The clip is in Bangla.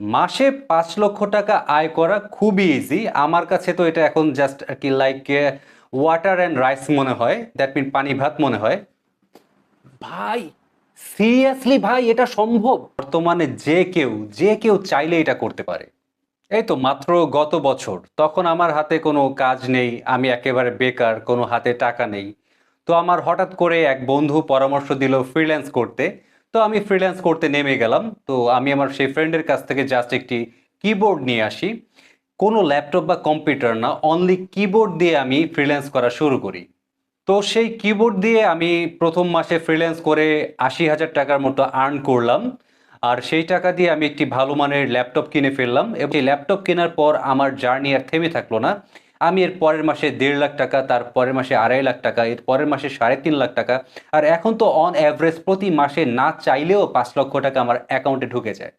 মাসে ৫ লক্ষ টাকা আয় করা খুবই ইজি। আমার কাছে তো এটা এখন জাস্ট আর কি লাইক ওয়াটার অ্যান্ড রাইস মনে হয়, দ্যাট মিন পানি ভাত মনে হয়। ভাই, সিরিয়াসলি ভাই, এটা সম্ভব? বর্তমানে যে কেউ চাইলে এটা করতে পারে। এই তো মাত্র গত বছর, তখন আমার হাতে কোনো কাজ নেই, আমি একেবারে বেকার, কোনো হাতে টাকা নেই। তো আমার হঠাৎ করে এক বন্ধু পরামর্শ দিল ফ্রিল্যান্স করতে। তো আমি ফ্রিল্যান্স করতে নেমে গেলাম। তো আমি আমার সেই ফ্রেন্ডের কাছ থেকে জাস্ট একটি কিবোর্ড নিয়ে আসি। কোনো ল্যাপটপ বা কম্পিউটার না, অনলি কিবোর্ড দিয়ে আমি ফ্রিল্যান্স করা শুরু করি। তো সেই কিবোর্ড দিয়ে আমি প্রথম মাসে ফ্রিল্যান্স করে ৮০,০০০ টাকার মতো আর্ন করলাম। আর সেই টাকা দিয়ে আমি একটি ভালো মানের ল্যাপটপ কিনে ফেললাম, এবং এই ল্যাপটপ কেনার পর আমার জার্নি আর থেমে থাকলো না। আমি এর পরের মাসে ১.৫ লাখ টাকা, তার পরের মাসে ২.৫ লাখ টাকা, এর পরের মাসে ৩.৫ লাখ টাকা। আর এখন তো অন অ্যাভারেজ প্রতি মাসে না চাইলেও ৫ লক্ষ টাকা আমার অ্যাকাউন্টে ঢুকে যায়।